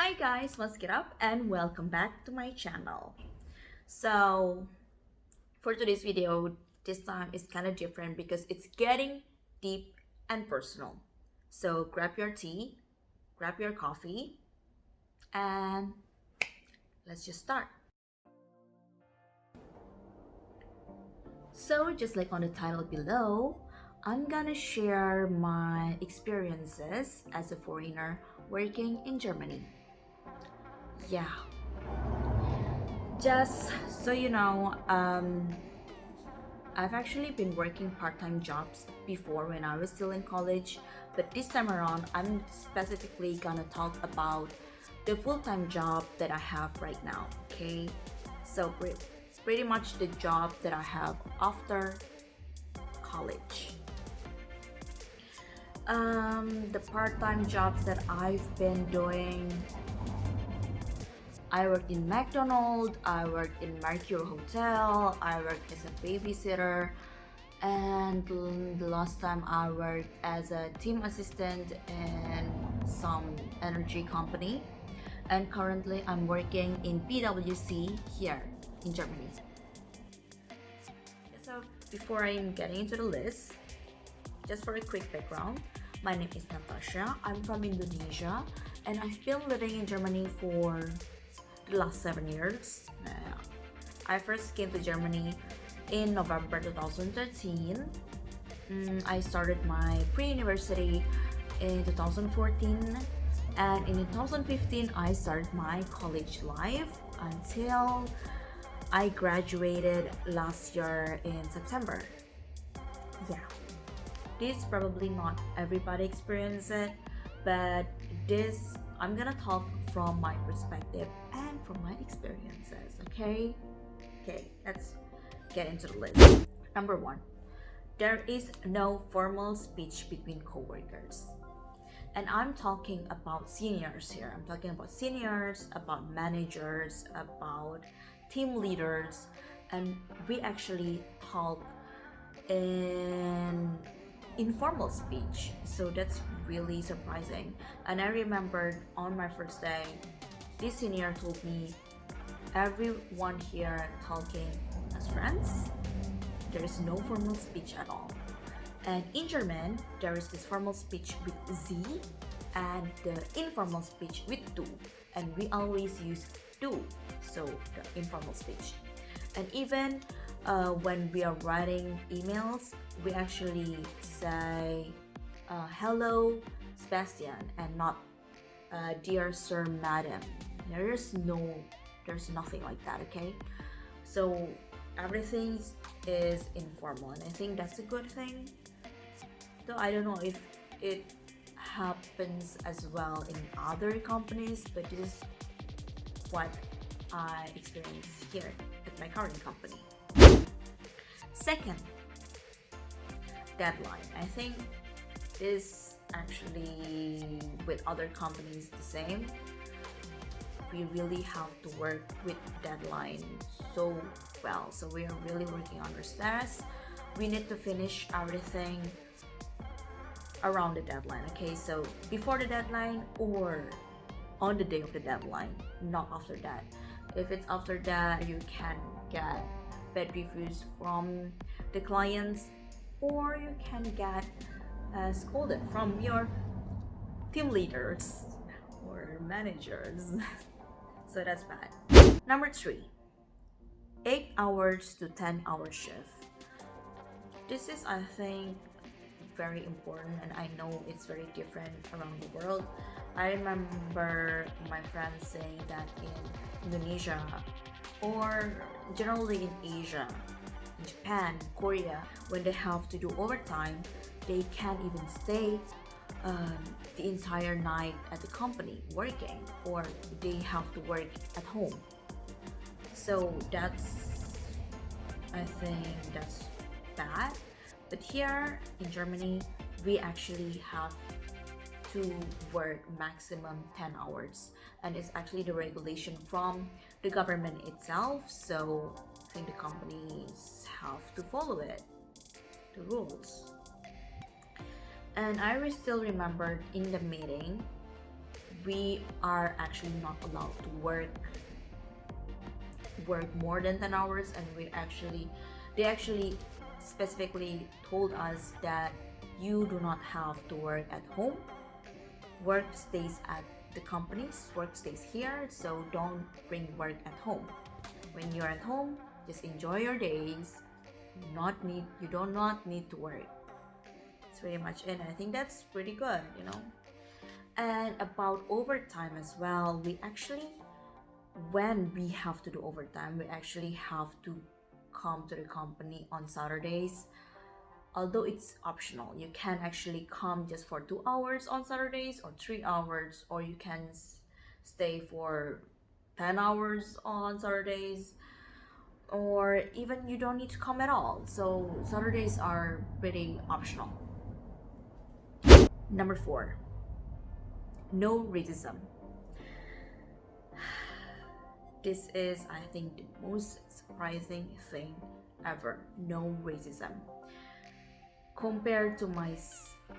Hi guys, what's get up and welcome back to my channel. So for today's video, this time is kind of different because it's getting deep and personal. So grab your tea, grab your coffee, and let's just start. So just like on the title below, I'm gonna share my experiences as a foreigner working in Germany. Yeah, just so you know, I've actually been working part-time jobs before when I was still in college, but this time around I'm specifically gonna talk about the full-time job that I have right now. Okay, so pretty much the job that I have after college. The part-time jobs that I've been doing, I worked in McDonald's, I worked in Mercure Hotel, I worked as a babysitter, and the last time I worked as a team assistant in some energy company, and currently I'm working in PwC here in Germany. So before I'm getting into the list, just for a quick background, my name is Natasha. I'm from Indonesia and I've been living in Germany for the last 7 years. I first came to Germany in November 2013. I started my pre-university in 2014, and in 2015 I started my college life until I graduated last year in September. Yeah, this probably not everybody experience it, but this I'm gonna talk from my perspective and from my experiences. Okay, let's get into the list. Number 1, there is no formal speech between coworkers, and I'm talking about seniors here. I'm talking about seniors, about managers, about team leaders, and we actually talk in informal speech. So that's really surprising. And I remembered on my first day, this senior told me, everyone here talking as friends. There is no formal speech at all. And in German, there is this formal speech with Sie and the informal speech with Du. And we always use Du, so the informal speech. And even when we are writing emails, we actually say hello Sebastian and not dear sir, madam. There's nothing like that. Okay, so everything is informal, and I think that's a good thing, though I don't know if it happens as well in other companies, but this is what I experience here at my current company. Second, deadline. I think this actually with other companies the same. We really have to work with deadline so well. So we are really working under stress. We need to finish everything around the deadline. Okay, so before the deadline or on the day of the deadline, not after that. If it's after that, you can get bad reviews from the clients, or you can get scolded from your team leaders or managers. So that's bad. Number 3, 8 hours to 10-hour shift. This is, I think, very important, and I know it's very different around the world. I remember my friends saying that in Indonesia, or generally in Asia, in Japan, Korea, when they have to do overtime, they can't even stay the entire night at the company working, or they have to work at home. So I think that's bad. But here in Germany, we actually have to work maximum 10 hours, and it's actually the regulation from the government itself. So I think the companies have to follow it, the rules. And I still remember in the meeting, we are actually not allowed to work more than 10 hours, and they actually specifically told us that you do not have to work at home. Work stays at the companies, work stays here, so don't bring work at home. When you're at home, just enjoy your days. You do not need to work. It's pretty much it. I think that's pretty good, And about overtime as well, when we have to do overtime, we actually have to come to the company on Saturdays. Although it's optional, you can actually come just for 2 hours on Saturdays or 3 hours, or you can stay for 10 hours on Saturdays, or even you don't need to come at all. So Saturdays are pretty optional. Number 4, no racism. This is, I think, the most surprising thing ever. No racism. Compared to my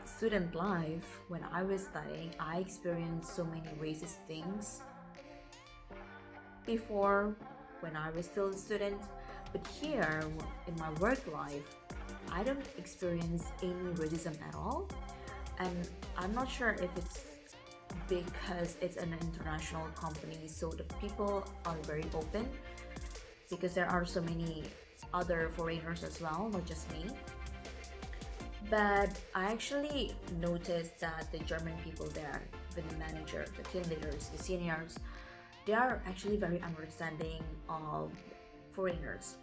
student life, when I was studying, I experienced so many racist things before when I was still a student. But here, in my work life, I don't experience any racism at all. And I'm not sure if it's because it's an international company, so the people are very open, because there are so many other foreigners as well, not just me. But I actually noticed that the German people there, the manager, the team leaders, the seniors, they are actually very understanding of foreigners.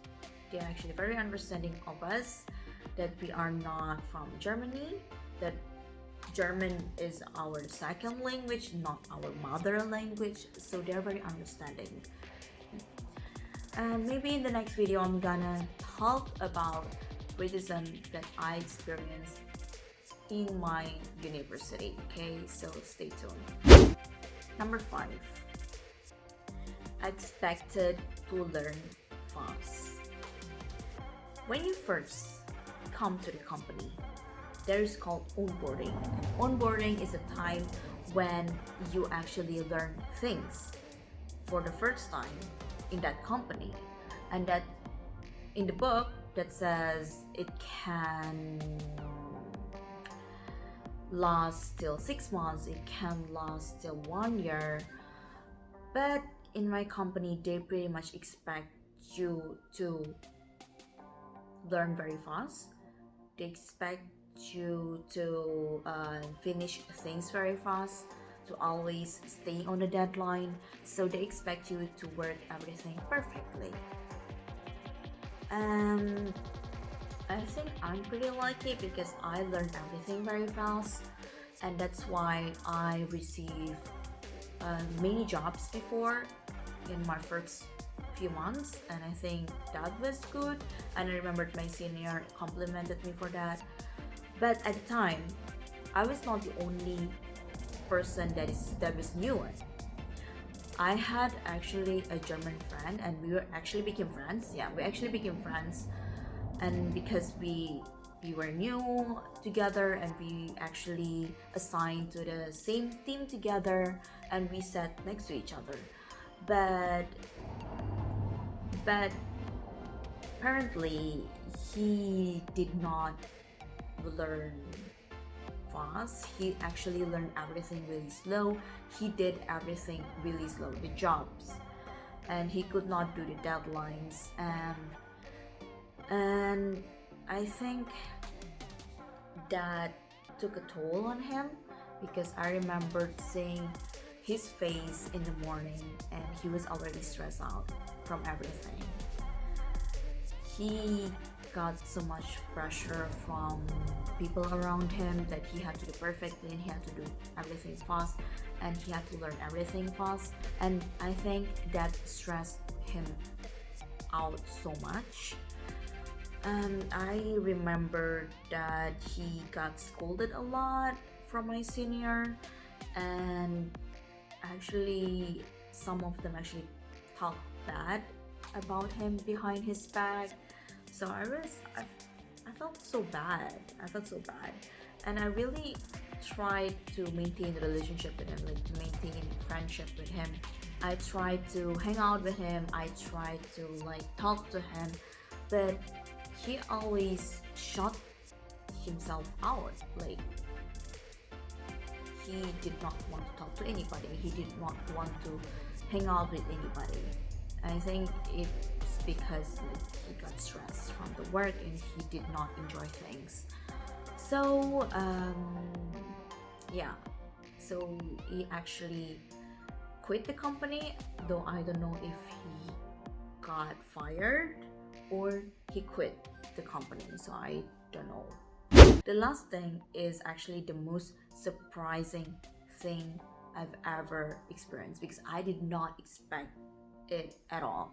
They are actually very understanding of us, that we are not from Germany, that German is our second language, not our mother language, so they're very understanding. And maybe in the next video, I'm gonna talk about racism that I experienced in my university. Okay, so stay tuned. Number 5, expected to learn fast. When you first come to the company, there is called onboarding. Onboarding is a time when you actually learn things for the first time in that company, and that in the book that says it can last till 6 months, it can last till 1 year. But in my company, they pretty much expect you to learn very fast. They expect you to finish things very fast, to always stay on the deadline. So they expect you to work everything perfectly. And I think I'm pretty lucky, because I learned everything very fast, and that's why I received many jobs before in my first few months, and I think that was good. And I remembered my senior complimented me for that. But at the time, I was not the only person that was new. I had actually a German friend, and we actually became friends. Yeah, we actually became friends, and because we were new together, and we actually assigned to the same team together, and we sat next to each other. But apparently he did not learn fast. He actually learned everything really slow. He did everything really slow, the jobs, and he could not do the deadlines. And I think that took a toll on him, because I remembered seeing his face in the morning, and he was already stressed out from everything. He got so much pressure from people around him that he had to do perfectly, and he had to do everything fast, and he had to learn everything fast. And I think that stressed him out so much. And I remember that he got scolded a lot from my senior, and actually some of them actually talked bad about him behind his back. So I felt so bad. And I really tried to maintain the relationship with him, like to maintain friendship with him. I tried to hang out with him. I tried to like talk to him, but he always shut himself out. Like he did not want to talk to anybody. He did not want to hang out with anybody. I think it's because like, he got stressed from the work and he did not enjoy things. So yeah, so he actually quit the company, though I don't know if he got fired or he quit the company, so I don't know. The last thing is actually the most surprising thing I've ever experienced because I did not expect it at all,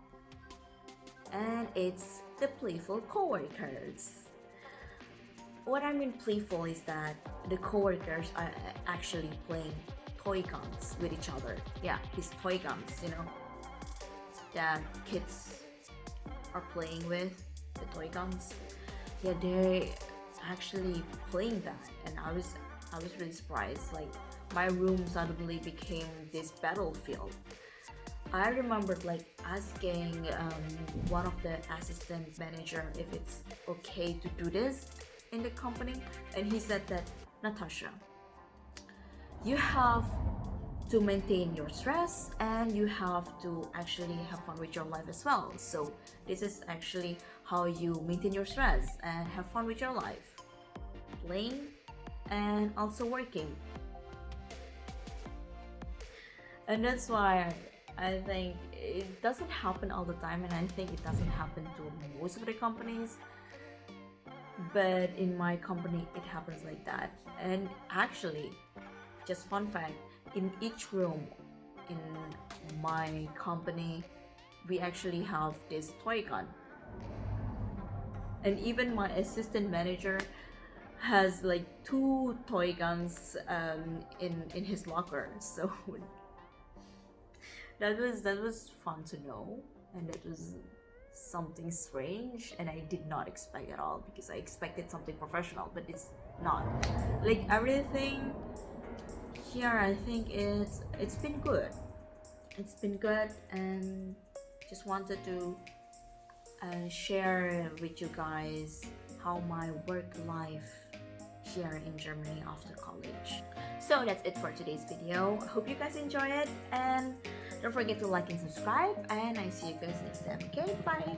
and it's the playful coworkers. What I mean playful is that the coworkers are actually playing toy guns with each other. Yeah, these toy guns, you know, that kids are playing with, the toy guns. Yeah, they're actually playing that, and I was really surprised. Like my room suddenly became this battlefield. I remembered like asking one of the assistant manager if it's okay to do this in the company, and he said that, Natasha, you have to maintain your stress and you have to actually have fun with your life as well. So this is actually how you maintain your stress and have fun with your life, playing and also working. And that's why I think it doesn't happen all the time, and I think it doesn't happen to most of the companies, but in my company it happens like that. And actually, just fun fact, in each room in my company we actually have this toy gun, and even my assistant manager has like 2 toy guns in his locker. So that was fun to know, and that was something strange, and I did not expect at all because I expected something professional, but it's not. Like everything here, I think it's been good. It's been good, and just wanted to share with you guys how my work life here in Germany after college. So that's it for today's video. I hope you guys enjoy it, and don't forget to like and subscribe, and I see you guys next time. Okay, bye.